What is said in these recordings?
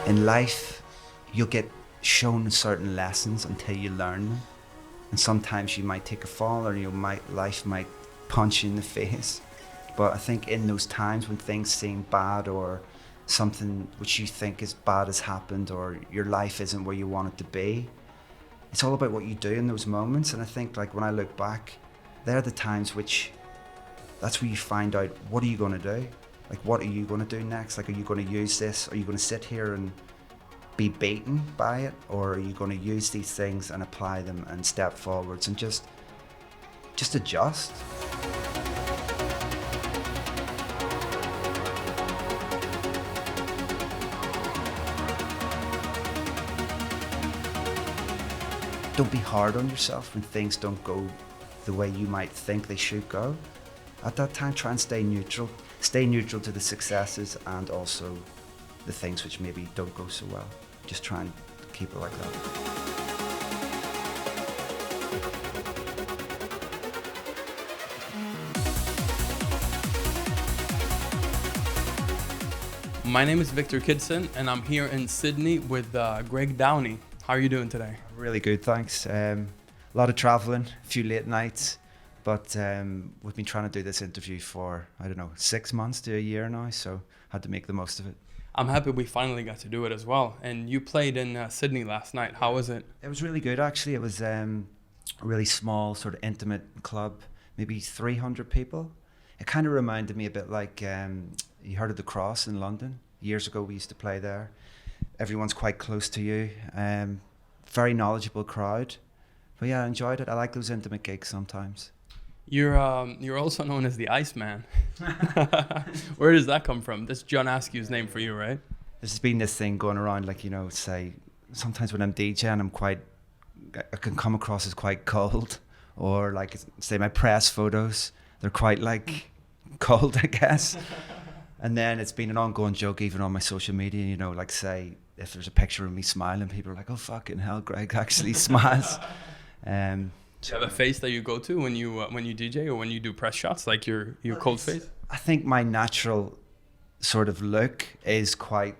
in life, you'll get shown certain lessons until you learn them. And sometimes you might take a fall, or life might punch you in the face. But I think in those times when things seem bad, or something which you think is bad has happened, or your life isn't where you want it to be, it's all about what you do in those moments. And I think, like, when I look back, they're the times that's where you find out, what are you going to do? Like, what are you going to do next? Like, are you going to use this? Are you going to sit here and be beaten by it? Or are you going to use these things and apply them and step forwards and just adjust? Don't be hard on yourself when things don't go the way you might think they should go. At that time, try and stay neutral. Stay neutral to the successes and also the things which maybe don't go so well. Just try and keep it like that. My name is Victor Kidson, and I'm here in Sydney with Greg Downey. How are you doing today? Really good, thanks. A lot of traveling, a few late nights, but we've been trying to do this interview for, 6 months to a year now, so had to make the most of it. I'm happy we finally got to do it as well. And you played in Sydney last night. How was it? It was really good, actually. It was a really small, sort of intimate club, maybe 300 people. It kind of reminded me a bit like, you heard of the Cross in London? Years ago, we used to play there. Everyone's quite close to you. Very knowledgeable crowd. But yeah, I enjoyed it. I like those intimate gigs sometimes. You're also known as the Iceman. Where does that come from? That's John Askew's name for you, right? There's been this thing going around, like, say, sometimes when I'm DJing, I can come across as quite cold. Or like, say, my press photos, they're quite like cold, I guess. And then it's been an ongoing joke even on my social media, like, say, if there's a picture of me smiling, people are like, oh, fucking hell, Greg actually smiles. Do you have a face that you go to when you DJ or when you do press shots, like your cold face? I think my natural sort of look is quite,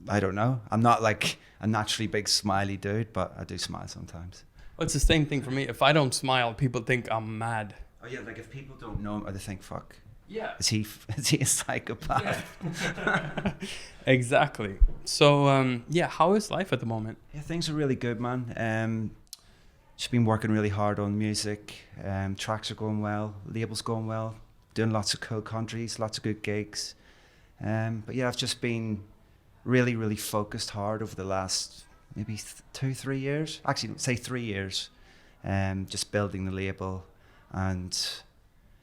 I don't know. I'm not like a naturally big smiley dude, but I do smile sometimes. Well, it's the same thing for me. If I don't smile, people think I'm mad. Oh yeah, like if people don't know him, or they think, fuck. Yeah. Is he a psychopath? Yeah. Exactly. So, how is life at the moment? Yeah, things are really good, man. Just been working really hard on music. Tracks are going well. Labels going well. Doing lots of cool countries, lots of good gigs. But yeah, I've just been really, really focused hard over the last maybe 2-3 years. Actually, say 3 years. Just building the label and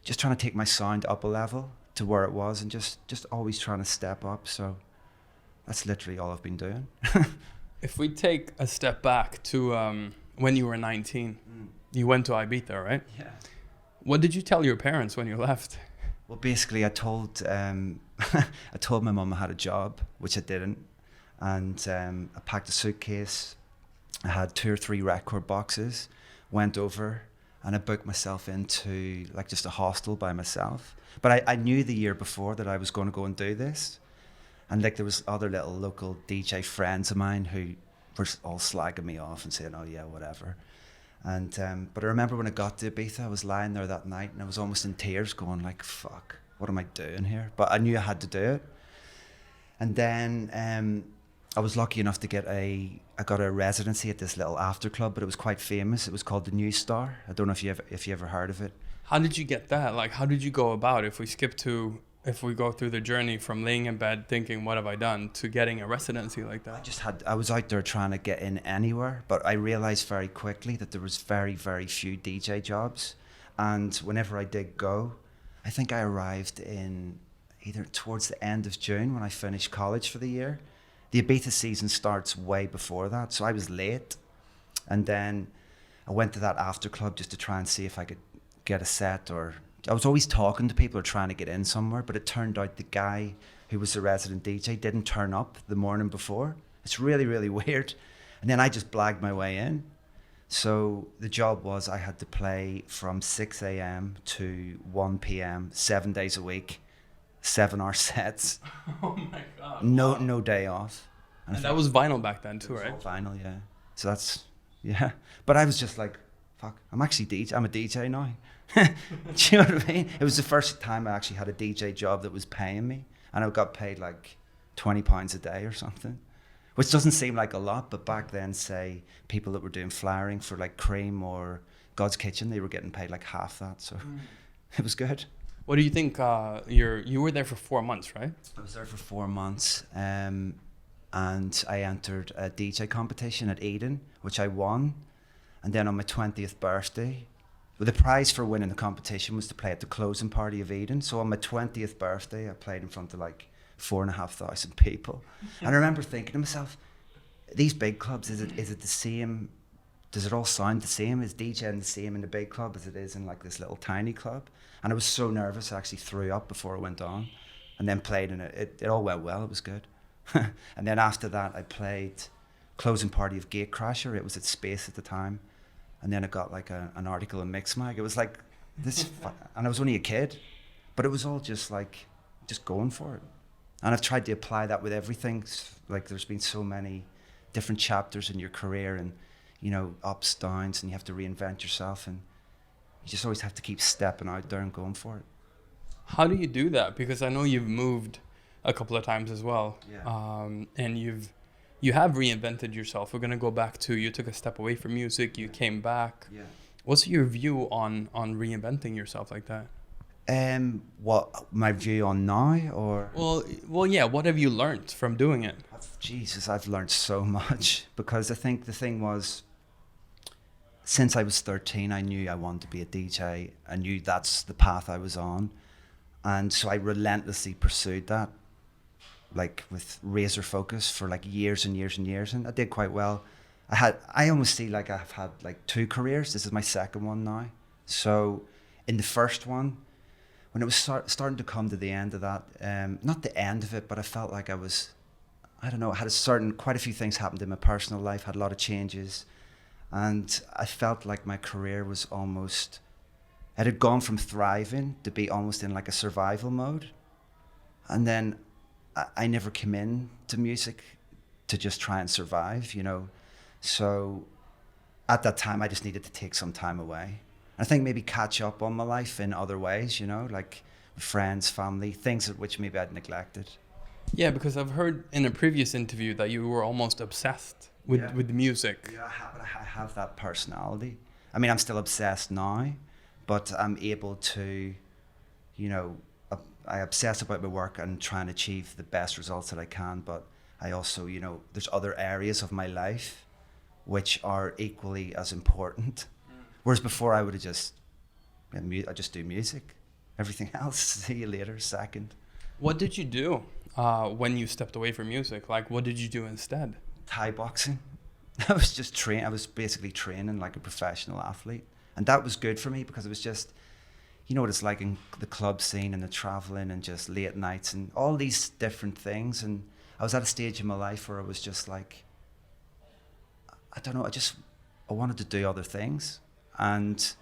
just trying to take my sound up a level to where it was, and just always trying to step up. So that's literally all I've been doing. If we take a step back to when you were 19, you went to Ibiza, right? Yeah. What did you tell your parents when you left? Well, basically, I told my mum I had a job, which I didn't, and I packed a suitcase. I had 2 or 3 record boxes, went over, and I booked myself into like just a hostel by myself. But I knew the year before that I was going to go and do this. And like there was other little local DJ friends of mine who were all slagging me off and saying, oh yeah, whatever. And but I remember when I got to Ibiza, I was lying there that night and I was almost in tears going like, fuck, what am I doing here? But I knew I had to do it. And then I was lucky enough to get I got a residency at this little after club, but it was quite famous. It was called the New Star. I don't know if you ever heard of it. How did you get that? Like, how did you go about it? If we go through the journey from laying in bed thinking, what have I done, to getting a residency like that? I was out there trying to get in anywhere, but I realized very quickly that there was very, very few DJ jobs. And whenever I did go, I think I arrived in either towards the end of June when I finished college for the year. The Ibiza season starts way before that, so I was late. And then I went to that after club just to try and see if I could get a set, or I was always talking to people or trying to get in somewhere, but it turned out the guy who was the resident DJ didn't turn up the morning before. It's really, really weird. And then I just blagged my way in. So the job was I had to play from 6 a.m. to 1 p.m. 7 days a week, 7-hour sets. Oh my God. No day off. And that was vinyl back then too, right? Vinyl, yeah. So that's, yeah. But I was just like, fuck, I'm actually DJ. I'm a DJ now. Do you know what I mean? It was the first time I actually had a DJ job that was paying me, and I got paid like £20 a day or something, which doesn't seem like a lot, but back then, say, people that were doing flyering for like Cream or God's Kitchen, they were getting paid like half that, so it was good. What do you think? You were there for 4 months, right? I was there for 4 months, and I entered a DJ competition at Eden, which I won. And then on my 20th birthday, well, the prize for winning the competition was to play at the closing party of Eden. So on my 20th birthday, I played in front of like 4,500 people. And I remember thinking to myself, these big clubs, is it the same? Does it all sound the same? Is DJing the same in the big club as it is in like this little tiny club? And I was so nervous, I actually threw up before I went on, and then played in it. It all went well, it was good. And then after that, I played closing party of Gatecrasher. It was at Space at the time. And then I got like an article in Mixmag. It was like this, and I was only a kid, but it was all just like, just going for it. And I've tried to apply that with everything. Like there's been so many different chapters in your career, and you know, ups, downs, and you have to reinvent yourself, and you just always have to keep stepping out there and going for it. How do you do that? Because I know you've moved a couple of times as well, and you have reinvented yourself. We're gonna go back to, you took a step away from music, you came back. Yeah. What's your view on reinventing yourself like that? What my view on now, or? Well, yeah. What have you learned from doing it? Jesus, I've learned so much, because I think the thing was, since I was 13, I knew I wanted to be a DJ. I knew that's the path I was on, and so I relentlessly pursued that, like with razor focus for like years and years and years, and I did quite well. I almost see like I've had like 2 careers. This is my second one now. So in the first one, when it was starting to come to the end of that, not the end of it, but I felt like I don't know, I had quite a few things happened in my personal life, had a lot of changes, and I felt like my career was almost, it had gone from thriving to be almost in like a survival mode. And then I never came in to music to just try and survive, you know. So at that time, I just needed to take some time away. I think maybe catch up on my life in other ways, you know, like with friends, family, things which maybe I'd neglected. Yeah, because I've heard in a previous interview that you were almost obsessed with the music. Yeah, I have that personality. I mean, I'm still obsessed now, but I'm able to, you know, I obsess about my work and try and achieve the best results that I can, but I also, you know, there's other areas of my life which are equally as important. Whereas before I would have I just do music. Everything else, see you later, second. What did you do when you stepped away from music? Like, what did you do instead? Thai boxing. I was just I was basically training like a professional athlete. And that was good for me, because it was just, you know what it's like in the club scene and the traveling and just late nights and all these different things. And I was at a stage in my life where I was just like, I don't know, I wanted to do other things. And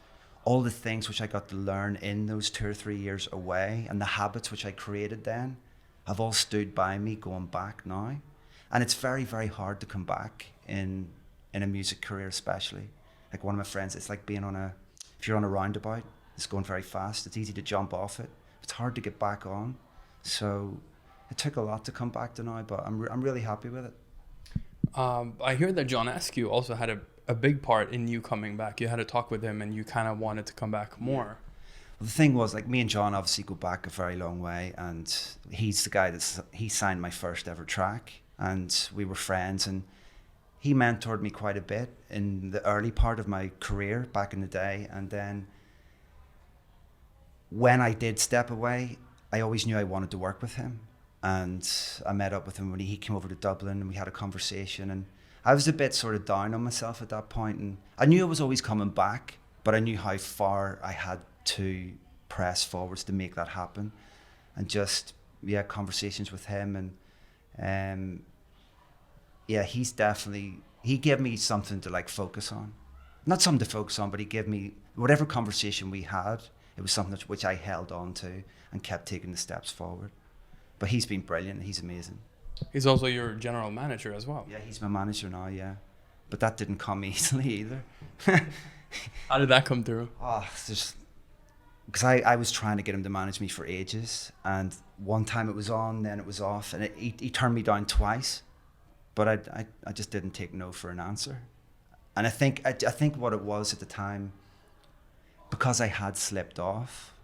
all the things which I got to learn in those 2 or 3 years away, and the habits which I created then, have all stood by me going back now. And it's very, very hard to come back in a music career, especially. Like one of my friends, it's like being if you're on a roundabout, it's going very fast, it's easy to jump off it. It's hard to get back on. So it took a lot to come back to now, but I'm really happy with it. I hear that John Askew also had a big part in you coming back. You had a talk with him and you kind of wanted to come back more. Well, the thing was, like, me and John obviously go back a very long way, and he's the guy he signed my first ever track, and we were friends, and he mentored me quite a bit in the early part of my career back in the day. And then when I did step away, I always knew I wanted to work with him. And I met up with him when he came over to Dublin, and we had a conversation, and I was a bit sort of down on myself at that point, and I knew I was always coming back, but I knew how far I had to press forwards to make that happen. And just, yeah, conversations with him, and yeah, he gave me something to like focus on. Not something to focus on, but he gave me, whatever conversation we had, it was something which I held on to and kept taking the steps forward. But he's been brilliant. He's amazing. He's also your general manager as well. Yeah, he's my manager now, yeah. But that didn't come easily either. How did that come through? Oh, it's just because I was trying to get him to manage me for ages, and one time it was on, then it was off, and he turned me down twice, but I just didn't take no for an answer. And I think what it was at the time, because I had slipped off,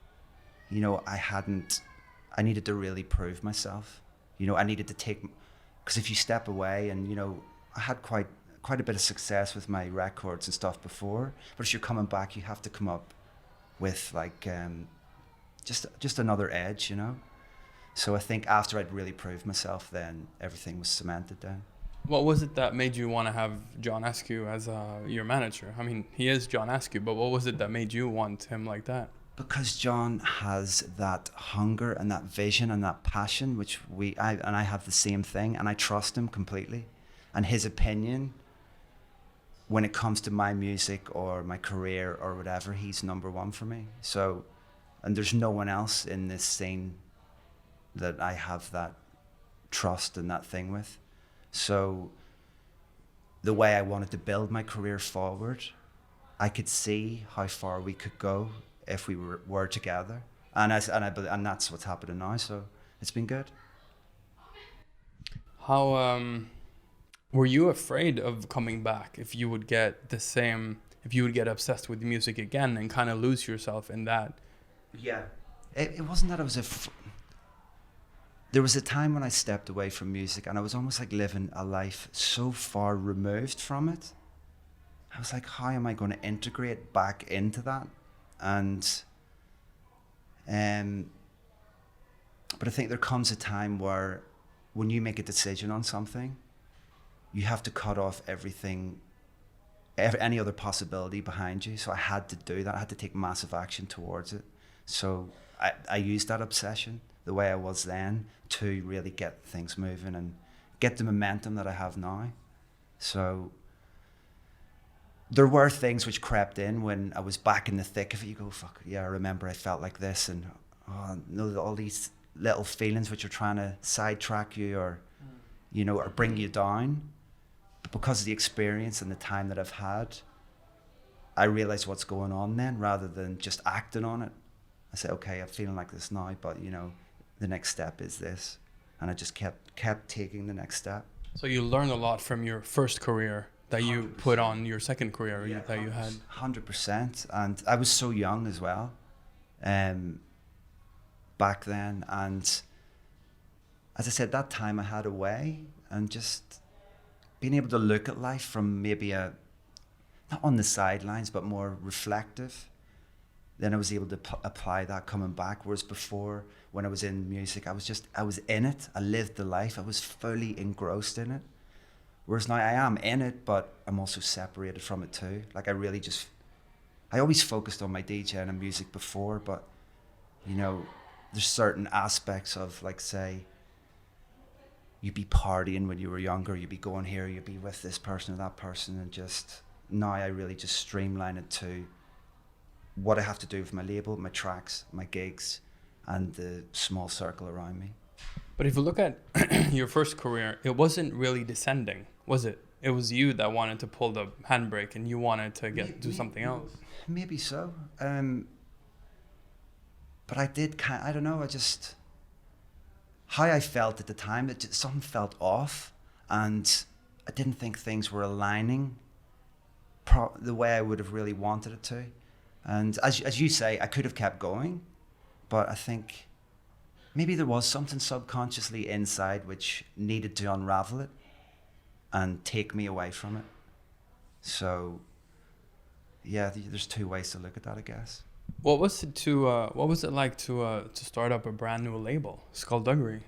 you know, I needed to really prove myself. You know, I needed to take, because if you step away, and you know, I had quite a bit of success with my records and stuff before, but if you're coming back, you have to come up with like just another edge, you know. So I think after I'd really proved myself, then everything was cemented then. What was it that made you want to have John Askew as your manager? I mean, he is John Askew, but what was it that made you want him like that? Because John has that hunger and that vision and that passion, which I have the same thing, and I trust him completely. And his opinion, when it comes to my music or my career or whatever, he's number one for me. So, and there's no one else in this scene that I have that trust and that thing with. So the way I wanted to build my career forward, I could see how far we could go if we were together, and that's what's happening now. So it's been good. How were you afraid of coming back if you would get obsessed with music again and kind of lose yourself in that? Yeah, it wasn't that I was there was a time when I stepped away from music and I was almost like living a life so far removed from it. I was like, how am I going to integrate back into that? And but I think there comes a time where when you make a decision on something, you have to cut off everything, any other possibility behind you. So I had to do that. I had to take massive action towards it. So I used that obsession, the way I was then, to really get things moving and get the momentum that I have now. So there were things which crept in when I was back in the thick of it. You go, fuck, yeah, I remember I felt like this, and all these little feelings which are trying to sidetrack you or, you know, or bring you down. But because of the experience and the time that I've had, I realize what's going on then, rather than just acting on it. I say, okay, I'm feeling like this now, but you know, the next step is this. And I just kept taking the next step. So you learned a lot from your first career that you 100%. Put on your second career, Yeah, that you had. 100%. And I was so young as well, back then. And as I said, that time I had a way, and just being able to look at life from maybe not on the sidelines, but more reflective. Then I was able to apply that coming back. Whereas before, when I was in music, I was in it. I lived the life. I was fully engrossed in it. Whereas now I am in it, but I'm also separated from it too. Like I always focused on my DJing and music before, but you know, there's certain aspects of, like, say, you'd be partying when you were younger, you'd be going here, you'd be with this person or that person, and just now I really just streamline it to what I have to do with my label, my tracks, my gigs, and the small circle around me. But if you look at your first career, it wasn't really descending, was it? It was you that wanted to pull the handbrake, and you wanted to do something else. Maybe so. But I did I don't know, how I felt at the time, something felt off, and I didn't think things were aligning the way I would have really wanted it to. And as you say, I could have kept going, but I think maybe there was something subconsciously inside which needed to unravel it and take me away from it. So yeah, there's two ways to look at that, I guess. What was it like to start up a brand new label, Skullduggery?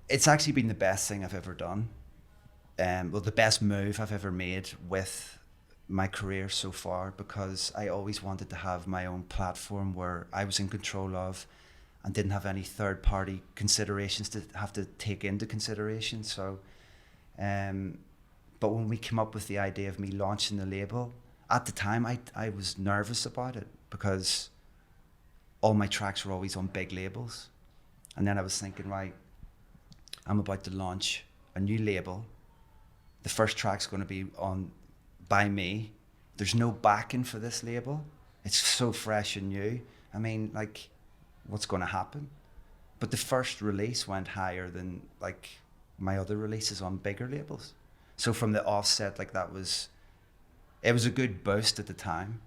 It's actually been the best thing I've ever done. Well, the best move I've ever made with my career so far, because I always wanted to have my own platform where I was in control of and didn't have any third party considerations to have to take into consideration. So, but when we came up with the idea of me launching the label, at the time I was nervous about it because all my tracks were always on big labels. And then I was thinking, right, I'm about to launch a new label. The first track's going to be on by me. There's no backing for this label. It's so fresh and new. I mean, like, what's going to happen? But the first release went higher than like my other releases on bigger labels. So from the offset, like it was a good boost at the time.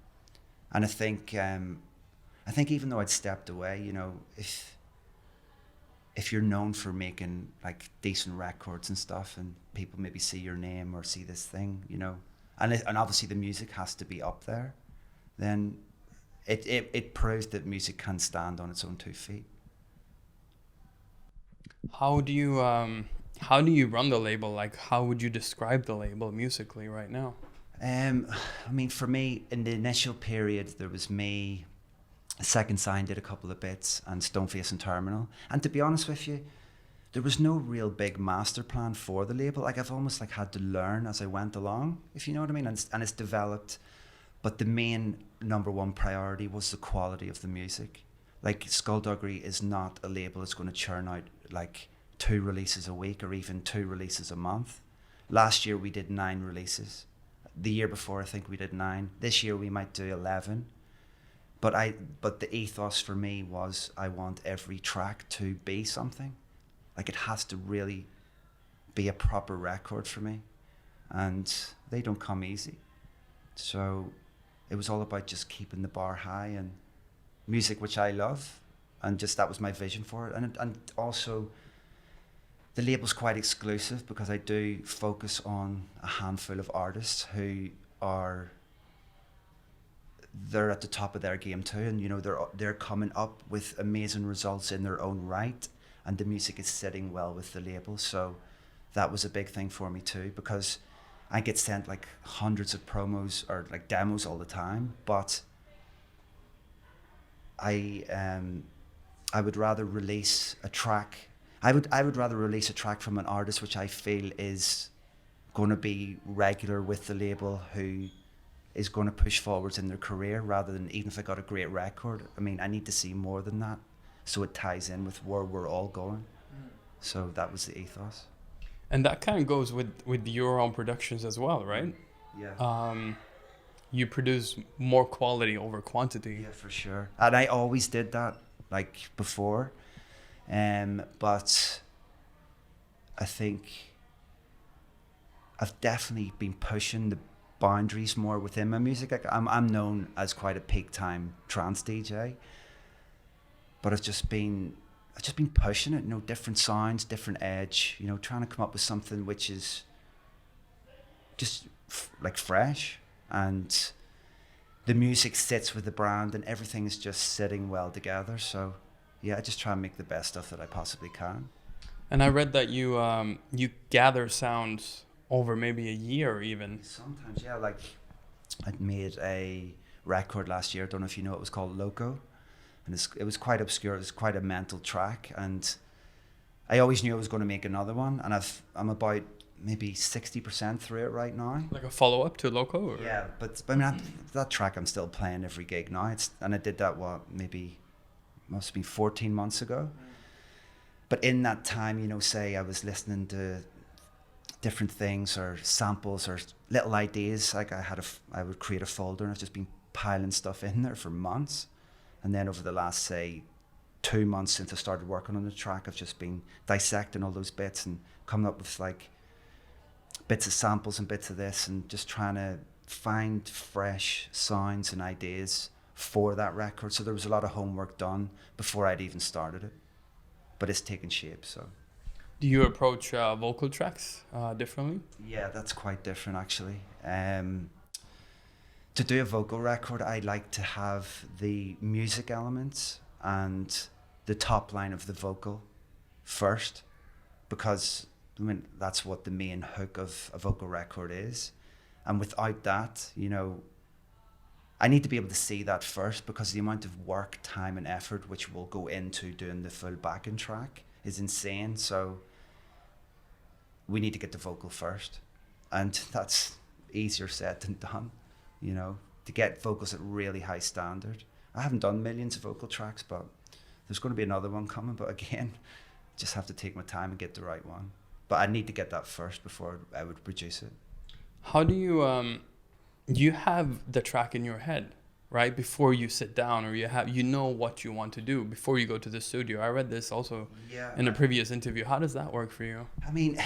And I think even though I'd stepped away, you know, if you're known for making like decent records and stuff, and people maybe see your name or see this thing, you know, and obviously the music has to be up there, then it proves that music can stand on its own 2 feet. How do you run the label? Like, how would you describe the label musically right now? I mean, for me, in the initial period, there was me. Second Sign did a couple of bits, and Stoneface and Terminal. And to be honest with you, there was no real big master plan for the label. Like, I've almost like had to learn as I went along, if you know what I mean. And it's developed, but the main number one priority was the quality of the music. Like, Skullduggery is not a label that's going to churn out like 2 releases a week or even 2 releases a month. Last year we did 9 releases. The year before I think we did 9. This year we might do 11. But the ethos for me was I want every track to be something. Like, it has to really be a proper record for me. And they don't come easy. So it was all about just keeping the bar high and music which I love. And just that was my vision for it. And also the label's quite exclusive because I do focus on a handful of artists who they're at the top of their game too, and you know they're coming up with amazing results in their own right, and the music is sitting well with the label. So that was a big thing for me too, because I get sent like hundreds of promos or like demos all the time, but I would rather release a track. I would rather release a track from an artist which I feel is going to be regular with the label, who is going to push forwards in their career, rather than even if I got a great record. I mean, I need to see more than that, so it ties in with where we're all going. So that was the ethos. And that kind of goes with your own productions as well, right? Yeah. You produce more quality over quantity. Yeah, for sure. And I always did that, like, before. But I think I've definitely been pushing the boundaries more within my music. Like, I'm known as quite a peak time trance DJ, but I've just been pushing it, you know, different sounds, different edge, you know, trying to come up with something which is just like fresh, and the music sits with the brand and everything is just sitting well together. So yeah, I just try and make the best stuff that I possibly can. And I read that you gather sounds over maybe a year even. Sometimes, yeah. Like, I'd made a record last year, I don't know if you know, it was called Loco. And it was quite obscure, it was quite a mental track. And I always knew I was going to make another one. And I'm about maybe 60% through it right now. Like a follow-up to Loco? Or? Yeah, but I mean, that track I'm still playing every gig now. And I did that, maybe must have been 14 months ago. But in that time, you know, say I was listening to different things or samples or little ideas. Like, I would create a folder, and I've just been piling stuff in there for months. And then over the last, say, 2 months since I started working on the track, I've just been dissecting all those bits and coming up with like bits of samples and bits of this, and just trying to find fresh sounds and ideas for that record. So there was a lot of homework done before I'd even started it, but it's taken shape. So do you approach vocal tracks differently? Yeah, that's quite different actually. To do a vocal record, I like to have the music elements and the top line of the vocal first, because I mean that's what the main hook of a vocal record is. And without that, you know, I need to be able to see that first, because the amount of work, time and effort which will go into doing the full backing track is insane. So we need to get the vocal first, and that's easier said than done, you know, to get vocals at really high standard. I haven't done millions of vocal tracks, but there's going to be another one coming. But again, just have to take my time and get the right one. But I need to get that first before I would produce it. How do you have the track in your head, right? Before you sit down, or you know what you want to do before you go to the studio. I read this also in a previous interview. How does that work for you? I mean,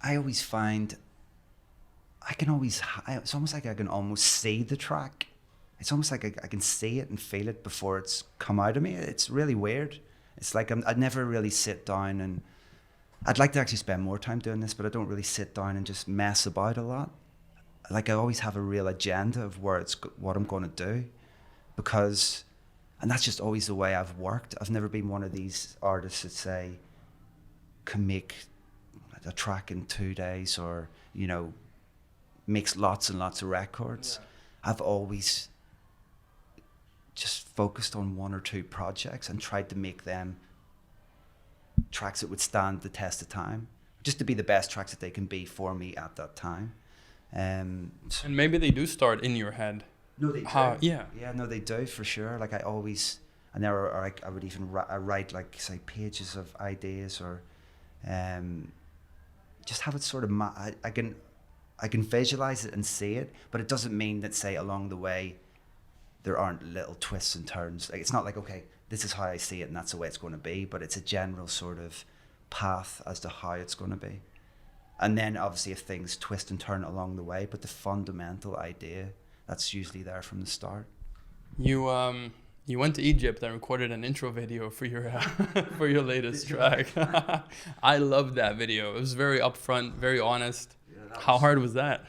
I always find it's almost like I can almost see the track. It's almost like I can see it and feel it before it's come out of me. It's really weird. It's like I'd never really sit down, and I'd like to actually spend more time doing this, but I don't really sit down and just mess about a lot. Like I always have a real agenda of what I'm going to do, and that's just always the way I've worked. I've never been one of these artists that say can make a track in 2 days, or makes lots and lots of records. Yeah. I've always just focused on 1 or 2 projects and tried to make them tracks that would stand the test of time, just to be the best tracks that they can be for me at that time. And maybe they do start in your head. No, they do. Yeah, no, they do for sure. Like I always, and I would even write like say pages of ideas, or just have it sort of. I can visualize it and see it, but it doesn't mean that say along the way there aren't little twists and turns. Like it's not like, okay, this is how I see it and that's the way it's going to be, but it's a general sort of path as to how it's going to be. And then obviously if things twist and turn along the way, but the fundamental idea, that's usually there from the start. You went to Egypt and recorded an intro video for your for your latest track. I loved that video. It was very upfront, very honest. Yeah, how hard was that?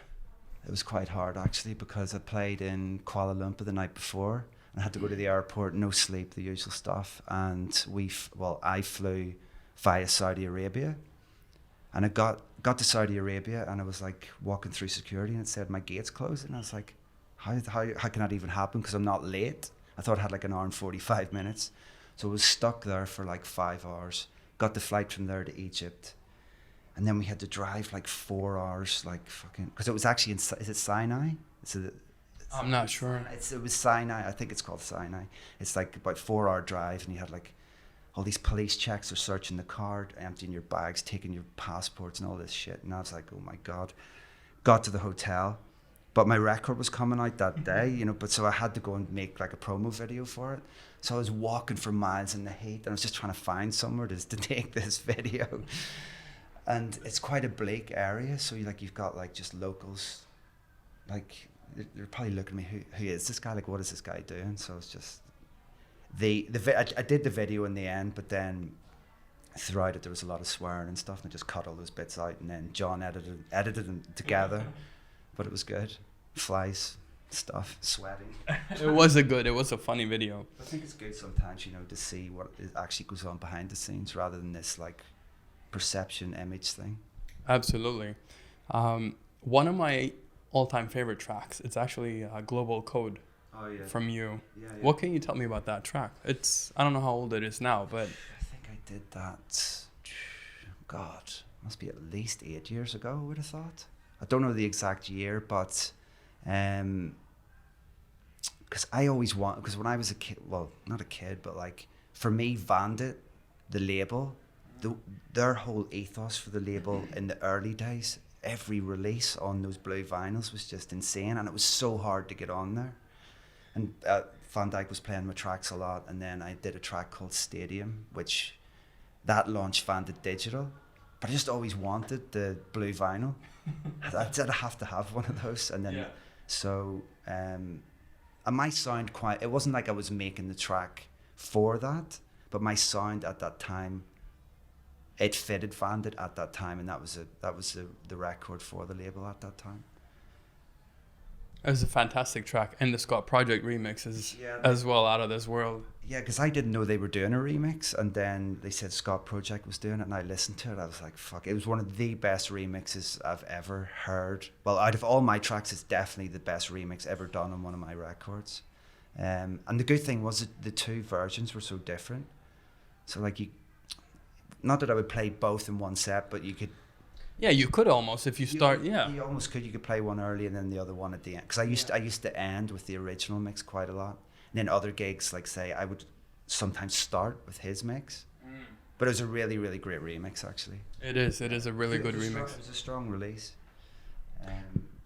It was quite hard actually, because I played in Kuala Lumpur the night before and I had to go to the airport, no sleep, the usual stuff. And I flew via Saudi Arabia, and I got to Saudi Arabia and I was like walking through security and it said my gate's closed, and I was like, how can that even happen? Because I'm not late. I thought I had like an hour and 45 minutes. So I was stuck there for like 5 hours, got the flight from there to Egypt. And then we had to drive like 4 hours, like fucking, because it was actually is it Sinai? I'm not sure. It was Sinai. I think it's called Sinai. It's like about 4 hour drive, and you had like all these police checks are searching the car, emptying your bags, taking your passports and all this shit. And I was like, oh my God. Got to the hotel, but my record was coming out that day, but so I had to go and make like a promo video for it. So I was walking for miles in the heat, and I was just trying to find somewhere to take this video. And it's quite a bleak area, so you've got like just locals, like they're probably looking at me, who is this guy? Like, what is this guy doing? So it's just I did the video in the end, but then throughout it there was a lot of swearing and stuff, and I just cut all those bits out, and then John edited them together. But it was good. Flies, stuff, sweating. It was a funny video. I think it's good sometimes, to see what actually goes on behind the scenes rather than this like perception image thing. Absolutely. One of my all-time favorite tracks, it's actually Global Code. Oh, yeah. From you. Yeah. What can you tell me about that track? I don't know how old it is now, but I think I did that, God, must be at least 8 years ago, I would have thought. I don't know the exact year, but because I always because when I was a kid, well, not a kid, but like for me, Vandit, the label, their whole ethos for the label in the early days, every release on those blue vinyls was just insane, and it was so hard to get on there. And Van Dyke was playing my tracks a lot, and then I did a track called Stadium, which that launched Vandit Digital. But I just always wanted the blue vinyl. I said I have to have one of those, and then and my sound it wasn't like I was making the track for that, but my sound at that time, it fitted Vandit at that time, and that was the record for the label at that time. It was a fantastic track, and the Scott Project remix is as well out of this world. Yeah, because I didn't know they were doing a remix, and then they said Scott Project was doing it, and I listened to it. I was like, fuck, it was one of the best remixes I've ever heard. Well, out of all my tracks, it's definitely the best remix ever done on one of my records. And the good thing was that the two versions were so different. So like not that I would play both in one set, but you could. Yeah, you could almost if you start. You almost could. You could play one early and then the other one at the end. Because I used to end with the original mix quite a lot. And then other gigs, like say, I would sometimes start with his mix. But it was a really, really great remix, actually. It is a really good remix. It was a strong release.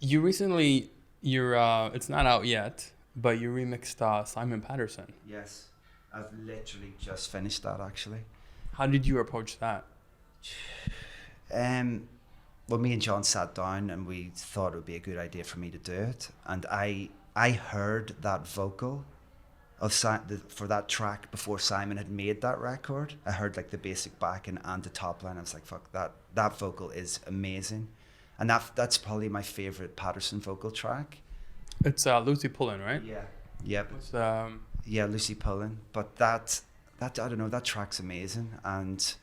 You recently, it's not out yet, but you remixed Simon Patterson. Yes, I've literally just finished that, actually. How did you approach that? Well, me and John sat down and we thought it would be a good idea for me to do it. And I heard that vocal for that track before Simon had made that record. I heard like the basic backing and the top line. I was like, fuck, that vocal is amazing. And that's probably my favorite Patterson vocal track. It's Lucy Pullen, right? Yeah. Yep. It's, yeah, Lucy Pullen. But that I don't know, that track's amazing. And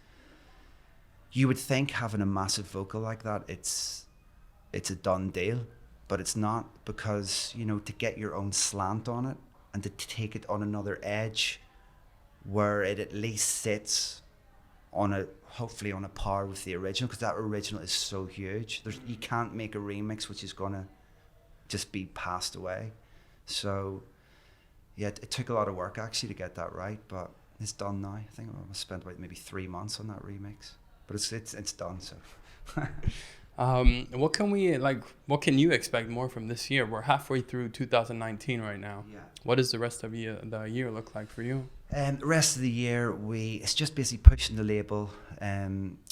you would think having a massive vocal like that, it's a done deal, but it's not, because, you know, to get your own slant on it and to take it on another edge where it at least sits on hopefully on a par with the original, because that original is so huge. You can't make a remix which is gonna just be passed away. So yeah, it took a lot of work actually to get that right, but it's done now. I think I spent about maybe 3 months on that remix, but it's done. So what can you expect more from this year? We're halfway through 2019 right now. Yeah. What does the rest of the year look like for you? The rest of the year, it's just basically pushing the label,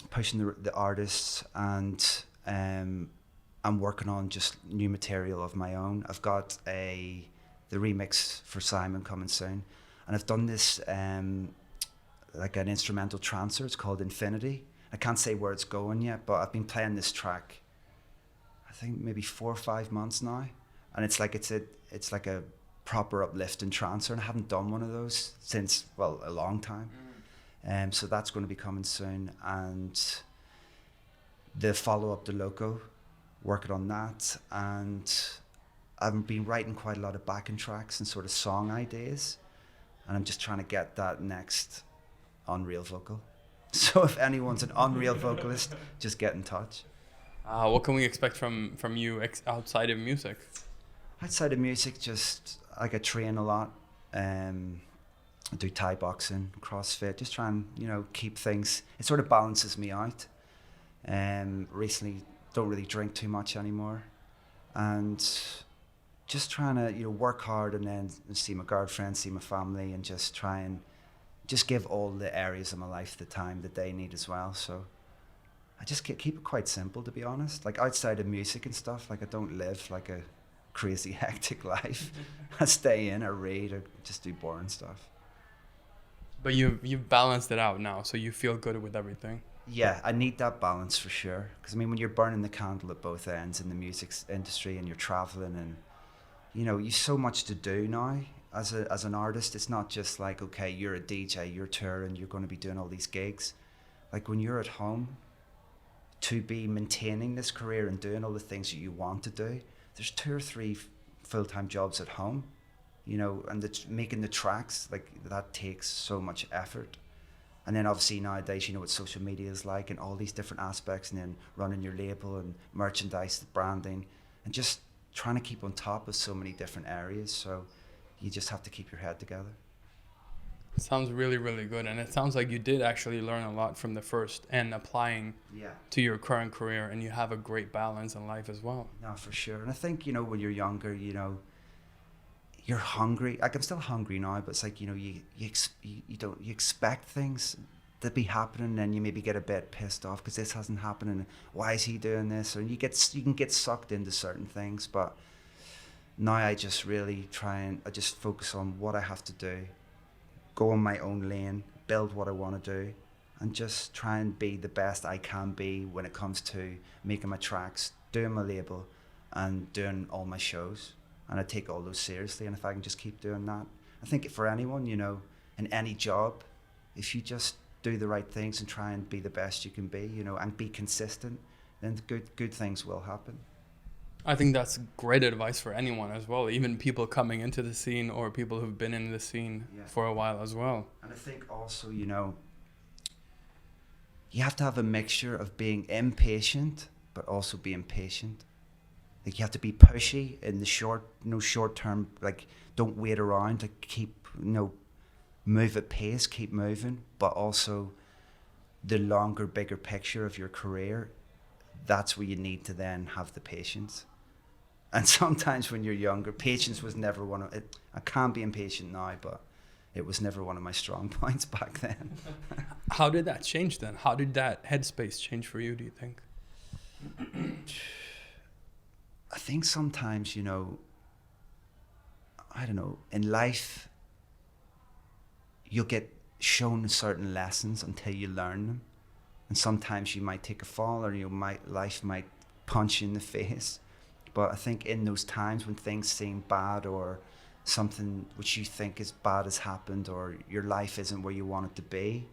pushing the artists, and I'm working on just new material of my own. I've got the remix for Simon coming soon, and I've done this like an instrumental transfer. It's called Infinity. I can't say where it's going yet, but I've been playing this track, I think maybe 4 or 5 months now, and it's like a proper uplifting transfer, and I haven't done one of those since, well, a long time. So that's going to be coming soon, and the follow-up to Loco, working on that, and I've been writing quite a lot of backing tracks and sort of song ideas, and I'm just trying to get that next Unreal vocal. So if anyone's an Unreal vocalist, just get in touch. What can we expect from you outside of music? Outside of music, just like I train a lot. I do Thai boxing, CrossFit, just try and, you know, keep things. It sort of balances me out. Recently, don't really drink too much anymore, and just trying to, you know, work hard and then see my girlfriend, see my family, and just try and just give all the areas of my life the time that they need as well. So I just keep it quite simple, to be honest. Like outside of music and stuff, like I don't live like a crazy hectic life. I stay in, I read, or just do boring stuff. But you've balanced it out now, so you feel good with everything. Yeah, I need that balance for sure. Because I mean, when you're burning the candle at both ends in the music industry, and you're traveling, and you know, you've so much to do now as an artist. It's not just like, okay, you're a DJ, you're touring, you're going to be doing all these gigs. Like when you're at home, to be maintaining this career and doing all the things that you want to do, there's 2 or 3 full-time jobs at home, you know, and making the tracks, like that takes so much effort. And then obviously nowadays, you know what social media is like, and all these different aspects, and then running your label and merchandise, branding, and just trying to keep on top of so many different areas. So you just have to keep your head together. It sounds really, really good. And it sounds like you did actually learn a lot from the first and applying to your current career, and you have a great balance in life as well. No, for sure. And I think, you know, when you're younger, you know, you're hungry. Like I'm still hungry now, but it's like, you know, you expect things to be happening, and then you maybe get a bit pissed off because this hasn't happened, and why is he doing this? And you can get sucked into certain things. But now I just really I just focus on what I have to do, go in my own lane, build what I want to do, and just try and be the best I can be when it comes to making my tracks, doing my label, and doing all my shows. And I take all those seriously, and if I can just keep doing that, I think for anyone, you know, in any job, if you just do the right things and try and be the best you can be, you know, and be consistent, then good things will happen. I think that's great advice for anyone as well, even people coming into the scene or people who've been in the scene for a while as well. And I think also, you know, you have to have a mixture of being impatient but also being patient. Like you have to be pushy in the short term, like don't wait around, like keep, you know, move at pace, keep moving, but also the longer, bigger picture of your career, that's where you need to then have the patience. And sometimes when you're younger, patience was never one of it. I can be impatient now, but it was never one of my strong points back then. How did that change then? How did that headspace change for you, do you think? I think sometimes, you know, I don't know, in life, you'll get shown certain lessons until you learn them. And sometimes you might take a fall, or life might punch you in the face. But I think in those times when things seem bad, or something which you think is bad has happened, or your life isn't where you want it to be,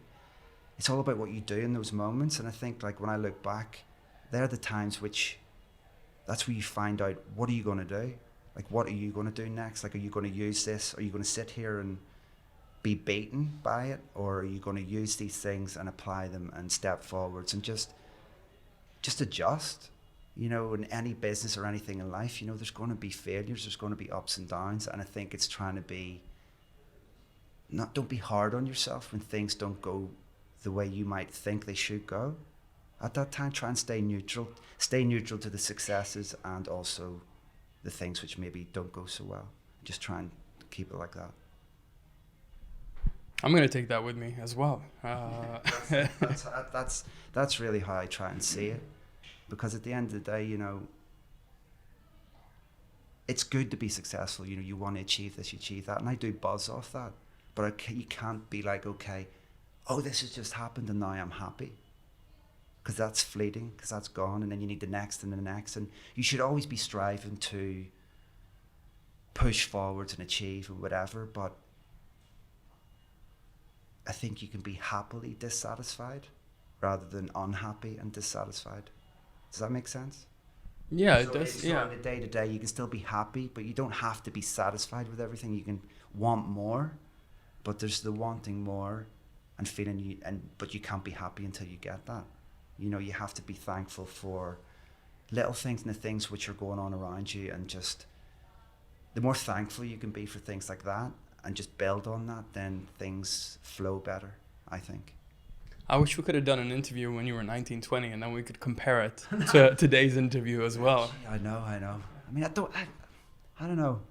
it's all about what you do in those moments. And I think, like, when I look back, they're the times that's where you find out, what are you going to do? Like, what are you going to do next? Like, are you going to use this? Are you going to sit here and be beaten by it? Or are you going to use these things and apply them and step forwards and just adjust? You know, in any business or anything in life, you know, there's going to be failures, there's going to be ups and downs. And I think it's trying to don't be hard on yourself when things don't go the way you might think they should go. At that time, try and stay neutral to the successes and also the things which maybe don't go so well. Just try and keep it like that. I'm going to take that with me as well. That's really how I try and see it. Because at the end of the day, you know, it's good to be successful. You know, you want to achieve this, you achieve that. And I do buzz off that. But you can't be like, okay, oh, this has just happened and now I'm happy. Because that's fleeting, because that's gone. And then you need the next and the next. And you should always be striving to push forwards and achieve and whatever. But I think you can be happily dissatisfied rather than unhappy and dissatisfied. Does that make sense? Yeah, it does. So in the day to day, you can still be happy, but you don't have to be satisfied with everything. You can want more, but there's the wanting more and feeling but you can't be happy until you get that. You know, you have to be thankful for little things and the things which are going on around you, and just the more thankful you can be for things like that and just build on that, then things flow better, I think. I wish we could have done an interview when you were 19, 20, and then we could compare it to today's interview as well. I know. I mean, I don't know.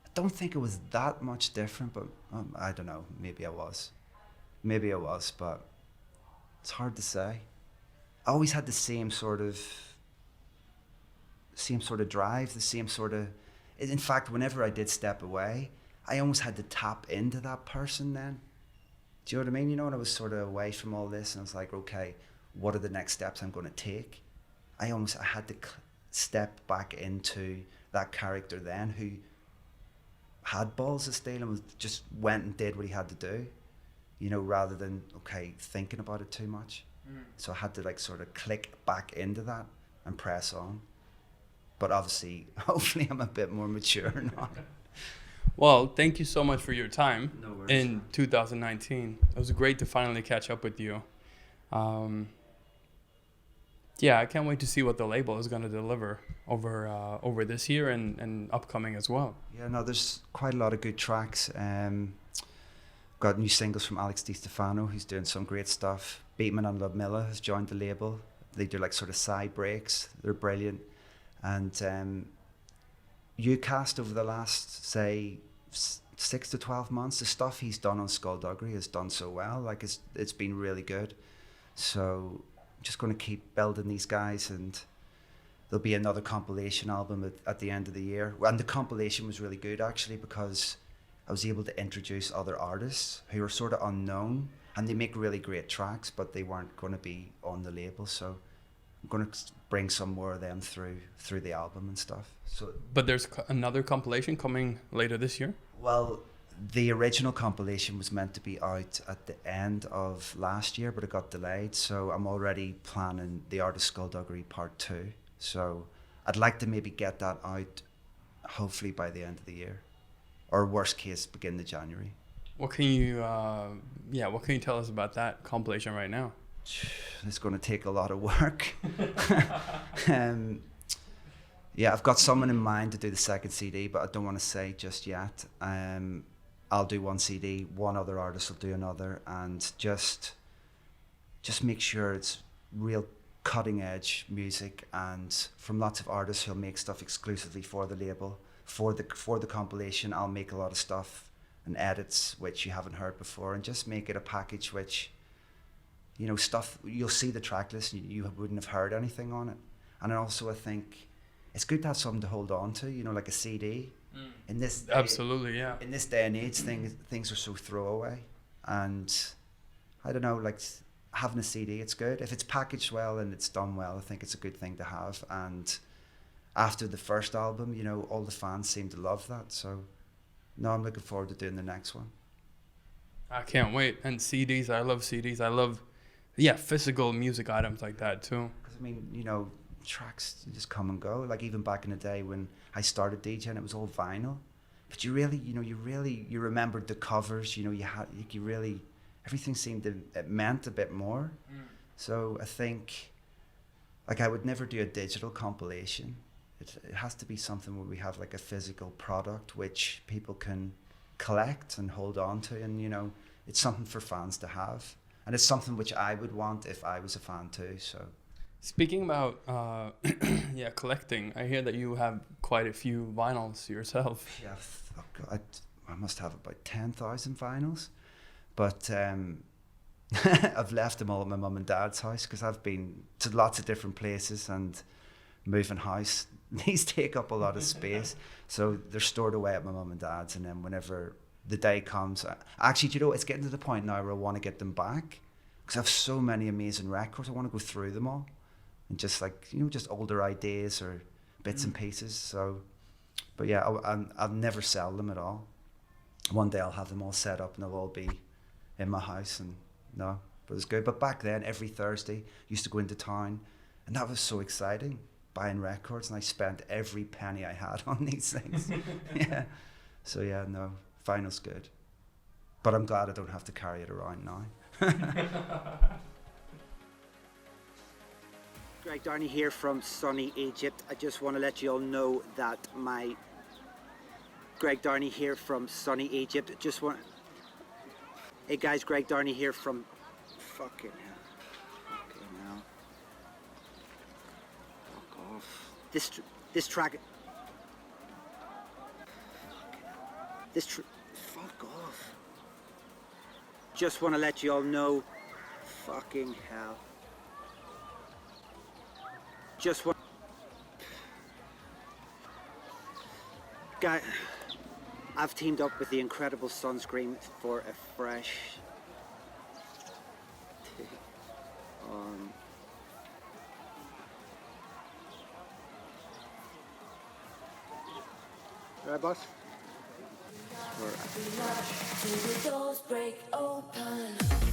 I don't think it was that much different, but I don't know. Maybe I was, but it's hard to say. I always had the same sort of drive, the same sort of. In fact, whenever I did step away, I almost had to tap into that person then. Do you know what I mean? You know, when I was sort of away from all this and I was like, okay, what are the next steps I'm going to take? I had to step back into that character then, who had balls of steel and just went and did what he had to do, you know, rather than, okay, thinking about it too much. So I had to, like, sort of click back into that and press on. But obviously, hopefully I'm a bit more mature now. Well, thank you so much for your time. No worries, in 2019. It was great to finally catch up with you. Yeah, I can't wait to see what the label is going to deliver over this year and upcoming as well. Yeah, no, there's quite a lot of good tracks. Got new singles from Alex Di Stefano, who's doing some great stuff. Beatman and Ludmilla has joined the label. They do, like, sort of side breaks. They're brilliant. And UCast over the last, say, 6 to 12 months, the stuff he's done on Skullduggery has done so well. Like, it's been really good. So I'm just going to keep building these guys, and there'll be another compilation album at the end of the year. And the compilation was really good, actually, because I was able to introduce other artists who are sort of unknown, and they make really great tracks, but they weren't going to be on the label. So I'm going to bring some more of them through the album and stuff. So, but there's another compilation coming later this year? Well, the original compilation was meant to be out at the end of last year, but it got delayed. So I'm already planning The Art of Skullduggery Part 2. So I'd like to maybe get that out hopefully by the end of the year, or worst case, beginning of January. What can you tell us about that compilation right now? It's going to take a lot of work. Yeah, I've got someone in mind to do the second CD, but I don't want to say just yet. I'll do one CD, one other artist will do another, and just just make sure it's real cutting edge music, and from lots of artists who'll make stuff exclusively for the label, for the compilation. I'll make a lot of stuff and edits which you haven't heard before, and just make it a package which, you know, stuff you'll see the track list and you wouldn't have heard anything on it. And also I think it's good to have something to hold on to, you know, like a CD. In this day, absolutely, yeah. In this day and age, things are so throwaway, and I don't know, like having a CD, it's good if it's packaged well and it's done well. I think it's a good thing to have. And after the first album, you know, all the fans seem to love that. So no, I'm looking forward to doing the next one. I can't wait. And CDs, I love CDs. I love, physical music items like that too. Because I mean, you know, tracks just come and go. Like even back in the day when I started DJing, it was all vinyl. But you remembered the covers. You know, everything seemed it meant a bit more. So I think, like, I would never do a digital compilation. It has to be something where we have like a physical product which people can collect and hold on to, and you know, it's something for fans to have, and it's something which I would want if I was a fan too. So speaking about collecting, I hear that you have quite a few vinyls yourself. Yeah, oh God, I must have about 10,000 vinyls, but I've left them all at my mum and dad's house because I've been to lots of different places, and moving house, these take up a lot of space. So they're stored away at my mum and dad's, and then whenever the day comes, actually, do you know, it's getting to the point now where I want to get them back because I have so many amazing records. I want to go through them all and just, like, you know, just older ideas or bits and pieces. So, but yeah, I'll never sell them at all. One day I'll have them all set up and they'll all be in my house, and no, but it's good. But back then, every Thursday, used to go into town, and that was so exciting, buying records, and I spent every penny I had on these things. Yeah. So yeah, no, vinyl's good. But I'm glad I don't have to carry it around now. Greg Downey here from sunny Egypt. I just want to let you all know that Greg Downey here from sunny Egypt. Hey guys, Greg Downey here from fucking hell. Fuck off. This track. Fuck off. Just want to let you all know. Fucking hell. Guy, I've teamed up with the incredible Sunscreen for a fresh right, boss? Till the doors break open.